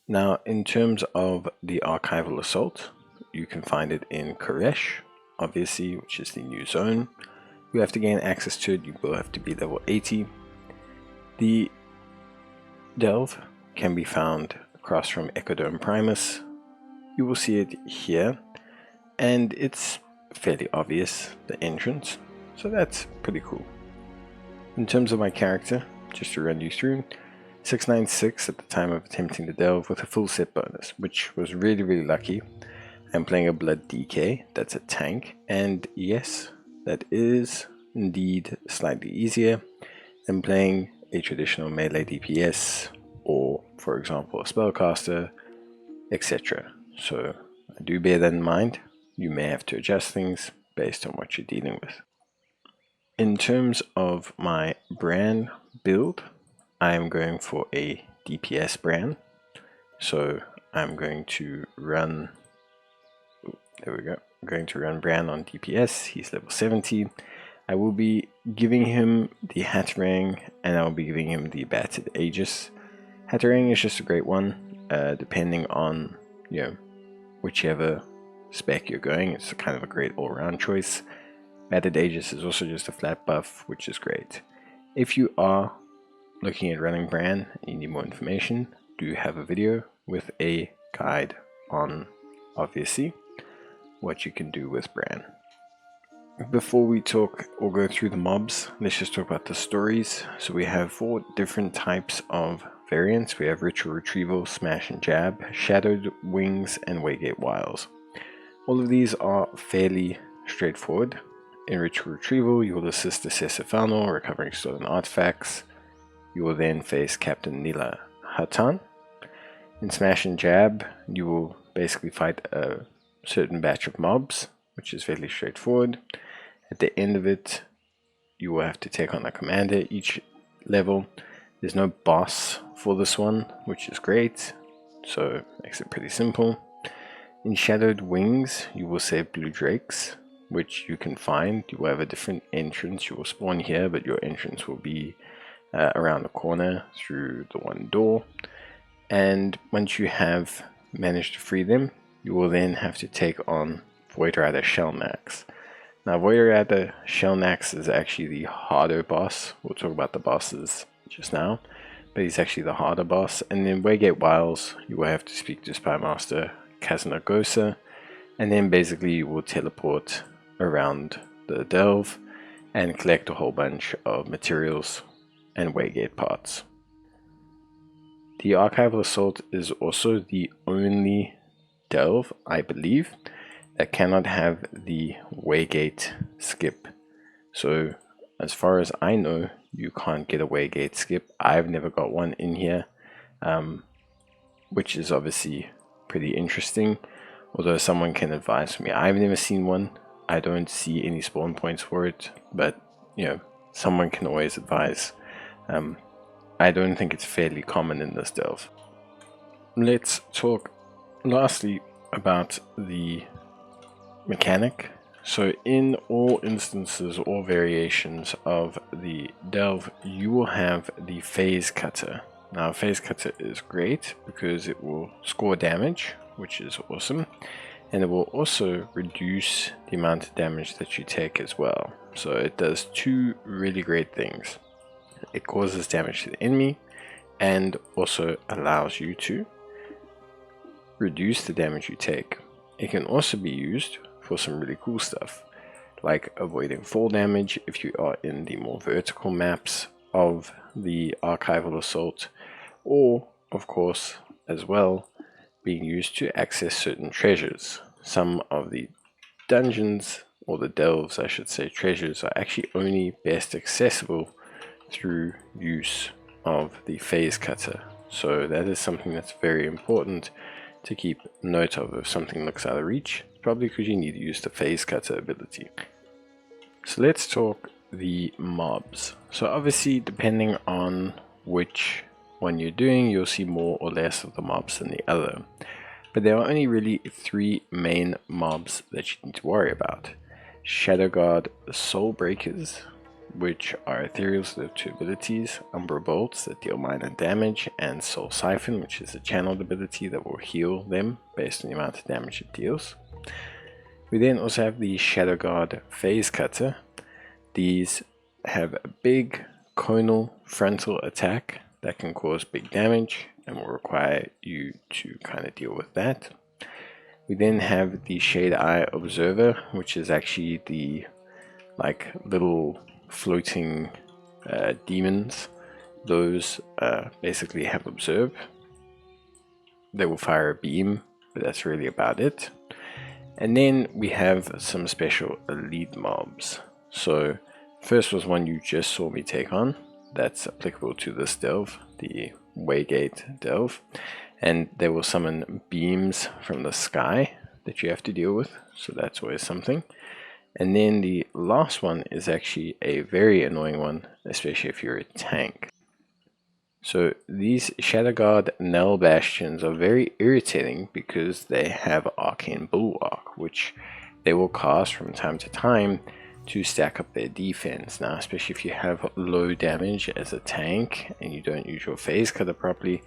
Now, in terms of the Archival Assault, you can find it in Koresh, obviously, which is the new zone. You have to gain access to it, you will have to be level 80. The Delve can be found across from Ecodome Primus. You will see it here, and it's fairly obvious, the entrance, so that's pretty cool. In terms of my character, just to run you through, 696 at the time of attempting the delve with a full set bonus, which was really lucky. I'm playing a Blood DK, that's a tank, and yes, that is indeed slightly easier than playing a traditional melee DPS or, for example, a spellcaster, etc. So I do bear that in mind. You may have to adjust things based on what you're dealing with. In terms of my Brann build, I am going for a DPS Brann. So I'm going to run, there we go, I'm going to run Brann on DPS. He's level 70. I will be giving him the Hatterang, and I will be giving him the Battered Aegis. Hatterang is just a great one, depending on, whichever spec you're going. It's kind of a great all-round choice. Battered Aegis is also just a flat buff, which is great. If you are looking at running Brann and you need more information, do have a video with a guide on, obviously, what you can do with Brann. Before we talk or go through the mobs, let's just talk about the stories. So we have 4 different types of variants. We have Ritual Retrieval, Smash and Jab, Shadowed Wings, and Waygate Wiles. All of these are fairly straightforward. In Ritual Retrieval, you will assist the Sesefano recovering stolen artifacts. You will then face Captain Nila Hatan. In Smash and Jab, you will basically fight a certain batch of mobs, which is fairly straightforward. At the end of it, you will have to take on a commander each level. There's no boss for this one, which is great, so it makes it pretty simple. In Shadowed Wings, you will save blue drakes, which you can find. You will have a different entrance. You will spawn here, but your entrance will be around the corner through the one door. And once you have managed to free them, you will then have to take on Void Rider Shellnax. Now, Void Rider Shellnax is actually the harder boss. We'll talk about the bosses just now, but he's actually the harder boss. And in Waygate Wiles, you will have to speak to Spymaster Kazanagosa, and then basically you will teleport around the delve and collect a whole bunch of materials and Waygate parts. The Archival Assault is also the only delve, I believe, that cannot have the Waygate skip. So as far as I know, you can't get a Waygate skip. I've never got one in here, which is obviously pretty interesting, although someone can advise me. I've never seen one. I don't see any spawn points for it, but someone can always advise. I don't think it's fairly common in this delve. Let's talk lastly about the mechanic. So in all instances or variations of the delve, you will have the phase cutter. Now, phase cutter is great because it will score damage, which is awesome, and it will also reduce the amount of damage that you take as well. So it does 2 really great things. It causes damage to the enemy and also allows you to reduce the damage you take. It can also be used for some really cool stuff, like avoiding fall damage if you are in the more vertical maps of the Archival Assault, or of course as well being used to access certain treasures. Some of the dungeons, or the delves I should say, treasures are actually only best accessible through use of the phase cutter. So that is something that's very important to keep note of. If something looks out of reach, probably because you need to use the phase cutter ability. So let's talk the mobs. So obviously, depending on which one you're doing, you'll see more or less of the mobs than the other. But there are only really 3 main mobs that you need to worry about. Shadow Guard Soul Breakers, which are ethereals that have 2 abilities, Umbra Bolts that deal minor damage, and Soul Siphon, which is a channeled ability that will heal them based on the amount of damage it deals. We then also have the Shadow Guard Phase Cutter. These have a big conal frontal attack that can cause big damage and will require you to kind of deal with that. We then have the Shade Eye Observer, which is actually the little floating demons. Those basically have Observe. They will fire a beam, but that's really about it. And then we have some special elite mobs. So first was one you just saw me take on. That's applicable to this delve, the Waygate delve. And they will summon beams from the sky that you have to deal with. So that's always something. And then the last one is actually a very annoying one, especially if you're a tank. So these Shadow Guard Null Bastions are very irritating because they have Arcane Bulwark, which they will cast from time to time to stack up their defense. Now, especially if you have low damage as a tank and you don't use your Phase Cutter properly,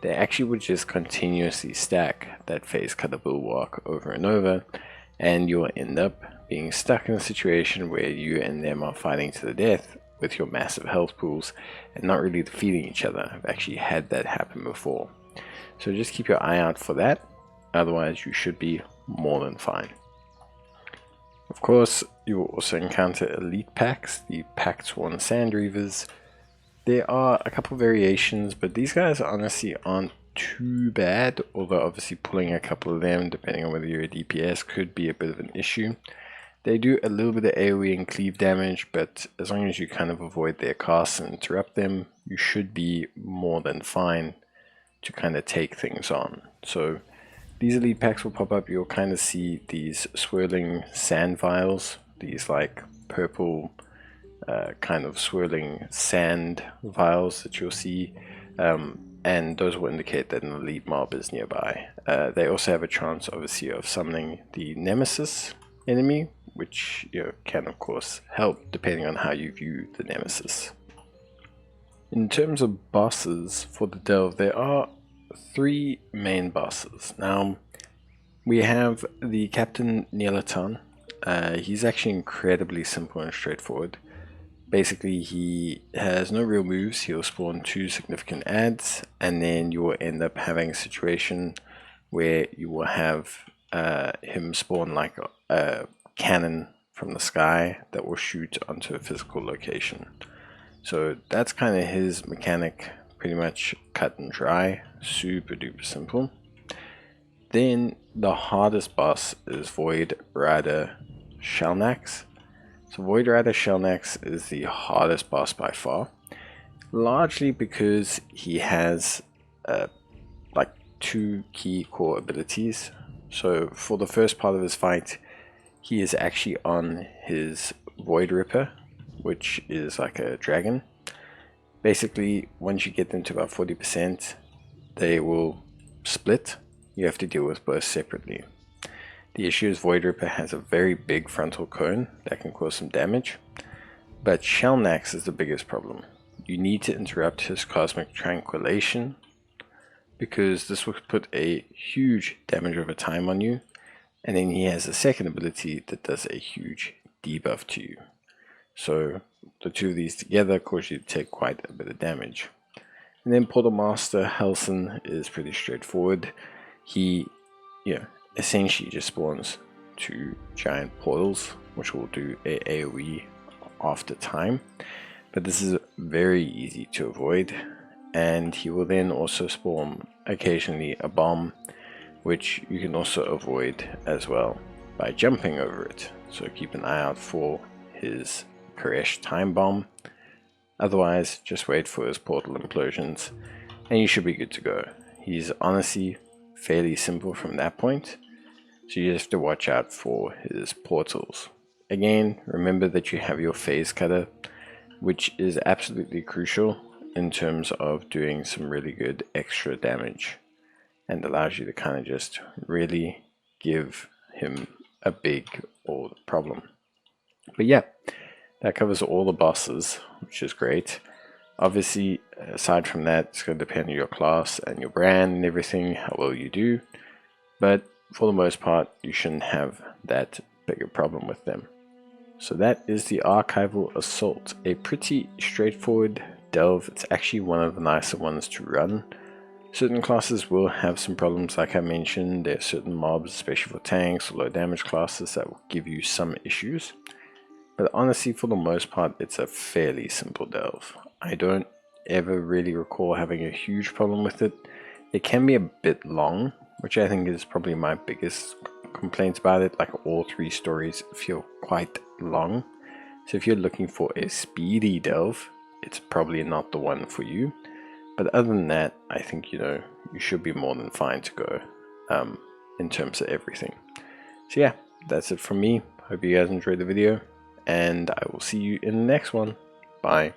they actually would just continuously stack that Phase Cutter Bulwark over and over, and you'll end up being stuck in a situation where you and them are fighting to the death with your massive health pools and not really defeating each other. I've actually had that happen before. So just keep your eye out for that, otherwise you should be more than fine. Of course, you will also encounter elite packs, the Pact Sworn Sandreavers. There are a couple variations, but these guys honestly aren't too bad, although obviously pulling a couple of them, depending on whether you're a DPS, could be a bit of an issue. They do a little bit of AoE and cleave damage, but as long as you kind of avoid their casts and interrupt them, you should be more than fine to kind of take things on. So these elite packs will pop up. You'll kind of see these swirling sand vials, these like purple kind of swirling sand vials that you'll see, and those will indicate that an elite mob is nearby. They also have a chance, obviously, of summoning the Nemesis enemy, which can of course help depending on how you view the Nemesis. In terms of bosses for the delve, there are 3 main bosses. Now we have the Captain Nielaton. He's actually incredibly simple and straightforward. Basically, he has no real moves. He'll spawn 2 significant adds, and then you will end up having a situation where you will have him spawn like a cannon from the sky that will shoot onto a physical location. So that's kind of his mechanic, pretty much cut and dry, super duper simple. Then the hardest boss is Void Rider Shellnax. So Void Rider Shellnax is the hardest boss by far, largely because he has like 2 key core abilities. So for the first part of his fight, he is actually on his Void Ripper, which is like a dragon. Basically, once you get them to about 40%, they will split. You have to deal with both separately. The issue is Void Ripper has a very big frontal cone that can cause some damage, but Shellnax is the biggest problem. You need to interrupt his Cosmic Tranquilation, because this will put a huge damage over time on you, and then he has a second ability that does a huge debuff to you. So the 2 of these together cause you to take quite a bit of damage. And then Portal Master Helson is pretty straightforward. He essentially just spawns 2 giant portals, which will do a AoE after time, but this is very easy to avoid. And he will then also spawn occasionally a bomb, which you can also avoid as well by jumping over it. So keep an eye out for his Koresh time bomb. Otherwise, just wait for his portal implosions and you should be good to go. He's honestly fairly simple from that point, so you just have to watch out for his portals. Again, remember that you have your Phase Cutter, which is absolutely crucial in terms of doing some really good extra damage and allows you to kind of just really give him a big old problem. But yeah, That covers all the bosses, which is great. Obviously, aside from that, it's going to depend on your class and your brand and everything, how well you do. But for the most part, you shouldn't have that big a problem with them. So that is the Archival Assault, a pretty straightforward delve. It's actually one of the nicer ones to run. Certain classes will have some problems, like I mentioned. There are certain mobs, especially for tanks or low damage classes, that will give you some issues. But honestly, for the most part, it's a fairly simple delve. I don't ever really recall having a huge problem with it. It can be a bit long, which I think is probably my biggest complaint about it. Like, all 3 stories feel quite long. So if you're looking for a speedy delve, it's probably not the one for you. But other than that, I think, you should be more than fine to go in terms of everything. So yeah, that's it from me. Hope you guys enjoyed the video, and I will see you in the next one. Bye.